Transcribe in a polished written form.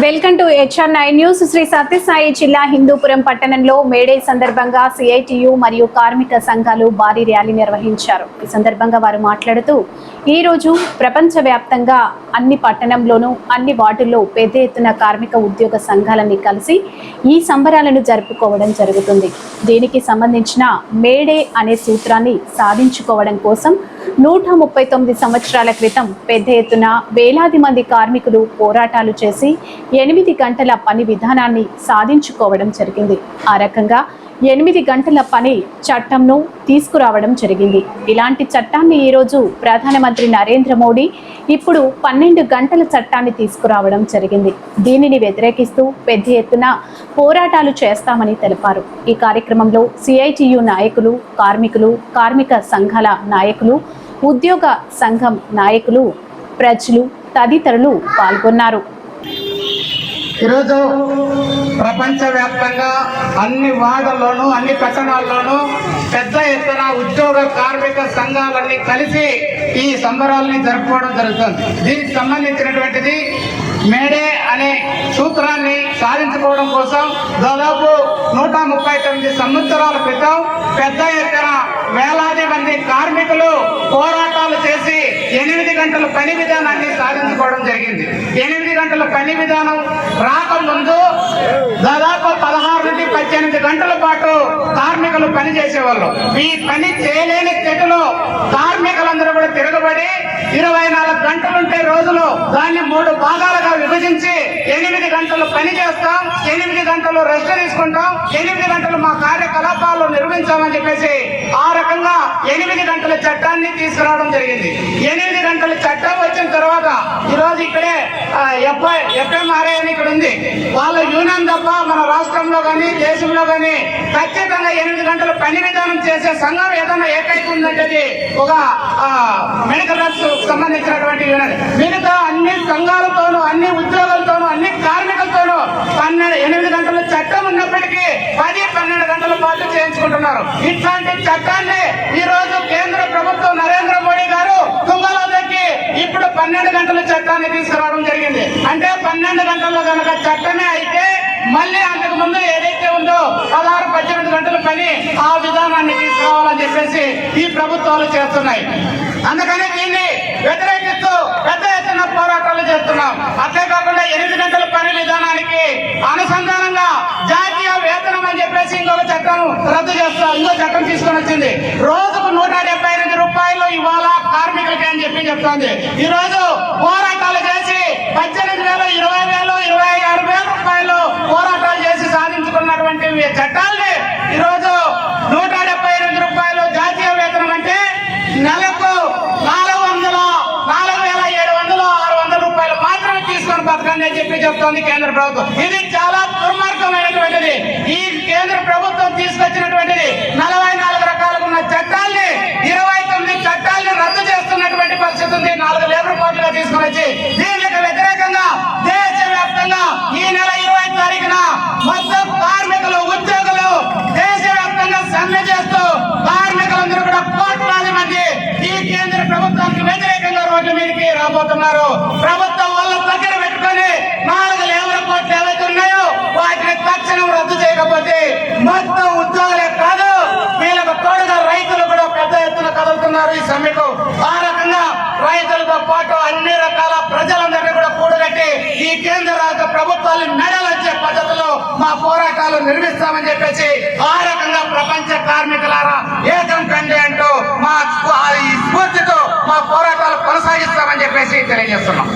Welcome to HR9 news. Sri Sathya Sai Hindupuram పట్టణంలో May Day సందర్భంగా CITU మరియు కార్మిక సంఘాలు భారీ ర్యాలీ నిర్వహించారు. ఈ సందర్భంగా వారు మాట్లాడుతూ ఈ రోజు ప్రపంచవ్యాప్తంగా అన్ని పట్టణంలోనూ అన్ని వార్డుల్లో పెద్ద ఎత్తున కార్మిక ఉద్యోగ సంఘాలని కలిసి ఈ సంబరాలను జరుపుకోవడం జరుగుతుంది. దీనికి సంబంధించిన మేడే అనే సూత్రాన్ని సాధించుకోవడం కోసం 139 సంవత్సరాల క్రితం పెద్ద ఎత్తున వేలాది మంది కార్మికులు పోరాటాలు చేసి 8 గంటల పని విధానాన్ని సాధించుకోవడం జరిగింది. ఆ రకంగా 8 గంటల పని చట్టంను తీసుకురావడం జరిగింది. ఇలాంటి చట్టాన్ని ఈరోజు ప్రధానమంత్రి నరేంద్ర మోడీ ఇప్పుడు 12 గంటల చట్టాన్ని తీసుకురావడం జరిగింది. దీనిని వ్యతిరేకిస్తూ పెద్ద ఎత్తున పోరాటాలు చేస్తామని తెలిపారు. ఈ కార్యక్రమంలో CITU నాయకులు, కార్మికులు, కార్మిక సంఘాల నాయకులు, ఉద్యోగ సంఘం నాయకులు, ప్రజలు తదితరులు పాల్గొన్నారు. ఈరోజు ప్రపంచవ్యాప్తంగా అన్ని వార్డుల్లోనూ అన్ని పట్టణాల్లోనూ పెద్ద ఎత్తున ఉద్యోగ కార్మిక సంఘాలన్నీ కలిసి ఈ సంబరాలని జరుపుకోవడం జరుగుతుంది. దీనికి సంబంధించినటువంటిది మేడే అనే సూత్రాన్ని సాధించుకోవడం కోసం దాదాపు 139 సంవత్సరాల క్రితం పెద్ద ఎత్తున వేలాది మంది కార్మికులు పోరాటాలు చేసి 8 గంటల పని విధానాన్ని సాధించుకోవడం జరిగింది. 8 గంటల పని విధానం రాకముందు దాదాపు 16 నుండి 18 గంటల పాటు కార్మికులు పని చేసేవాళ్ళు. ఈ పని చేయలేని స్థితిలో కార్మికులందరూ కూడా తిరగబడి 24 గంటలుంటే రోజులు దాన్ని 3 భాగాలుగా విభజించి 8 గంటలు పని చేస్తాం, 8 గంటలు రెస్ట్ తీసుకుంటాం, 8 గంటలు మా కార్యకలాపాలు నిర్వహించామని చెప్పేసి ఆ రకంగా 8 గంటల చట్టాన్ని తీసుకురావడం జరిగింది. 8 గంటల చట్టం వచ్చిన తర్వాత ఈరోజు ఇక్కడే FMRA అని ఇక్కడ ఉంది. వాళ్ళ యూనియన్ తప్ప మన రాష్ట్రంలో కానీ దేశంలో కానీ ఖచ్చితంగా 8 గంటల పని విధానం చేసే సంఘం ఏదైనా ఏకైక ఉందంటే ఒక మెడికల్ సంబంధించినటువంటి యూనియన్. మిగతా అన్ని సంఘాలతోనూ అన్ని ఉద్యోగులతోనూ అన్ని కార్మికులతోనూ 8 గంటల చట్టం ఉన్నప్పటికీ 10-12 గంటల పాటు చేయించుకుంటున్నారు. ఇట్లాంటి చట్టాన్ని ఈ రోజు కేంద్ర ప్రభుత్వం నరేంద్ర మోడీ గారు తుంగలో దక్కి ఇప్పుడు 12 గంటల చట్టాన్ని తీసుకురావడం జరిగింది. అంటే 12 గంటల్లో కనుక చట్టమే అయితే మళ్ళీ అంతకు ముందు ఏదైతే ఉందో 16-18 గంటల పని ఆ విధానాన్ని తీసుకురావాలని చెప్పేసి ఈ ప్రభుత్వాలు చేస్తున్నాయి. అందుకని దీన్ని వ్యతిరేకిస్తూ పెద్ద ఎత్తున పోరాటాలు చేస్తున్నాం. అంతేకాకుండా 8 గంటల పని విధానానికి అనుసంధానంగా జాతీయ వేతనం అని చెప్పేసి ఇంకొక చట్టం రద్దు చేస్తాం, ఇంకో చట్టం తీసుకొని వచ్చింది. రోజుకు 178 రూపాయలు ఇవాళ కార్మికులకి అని చెప్తోంది. ఈ రోజు పోరాటాలు చేసి 18,000, 20,000, 26,000 రూపాయలు పోరాటాలు చేసి సాధించుకున్నటువంటి చట్టాలని ఈరోజు 178 రూపాయలు జాతీయ వేతనం అంటే నెలకు 4,700, 600 మాత్రమే తీసుకొని బతకండి అని చెప్తోంది కేంద్ర ప్రభుత్వం. ఇది చాలా దుర్మార్గమైనటువంటిది. ఈ కేంద్ర ప్రభుత్వం తీసుకొచ్చినటువంటిది 44 రకాలుగా ఉన్న చట్టాల్ని 29 చట్టాల్ని రద్దు చేస్తున్నటువంటి పరిస్థితి ఉంది. 4 లేబర్ కోట్లుగా తీసుకొని వచ్చి దీనికి వ్యతిరేకంగా దేశవ్యాప్తంగా ఈ నెల 20వ తారీఖున మొత్తం కార్మికులు, ఉద్యోగులు దేశవ్యాప్తంగా సమ్మె చేస్తూ కార్మికులందరూ కూడా కోట్లాది మంది ఈ కేంద్ర ప్రభుత్వానికి వ్యతిరేకంగా రోడ్ల మీదకి రాబోతున్నారు. ప్రభుత్వం వాళ్ళ దగ్గర పెట్టుకొని 4 లేబర్ కోట్లు ఏవైతే ఉన్నాయో వాటిని తక్షణం రద్దు చేయకపోతే మొత్తం ఉద్యోగులే కాదు వీళ్ళకు తోడుగా రైతులు కూడా పెద్ద ఎత్తున కదులుతున్నారు ఈ సమ్మెకు. ఆ రకంగా రైతులతో పాటు అన్ని రకాల ప్రజలందరినీ కూడా కూడగట్టి ఈ కేంద్ర రాష్ట్ర ప్రభుత్వాలు మెడలొచ్చే పద్ధతిలో మా పోరాటాలు నిర్మిస్తామని చెప్పేసి ఆ రకంగా ప్రపంచ కార్మికులారా ఏకం కండి అంటూ మా ఈ స్ఫూర్తితో మా పోరాటాలు కొనసాగిస్తామని చెప్పేసి తెలియజేస్తున్నాం.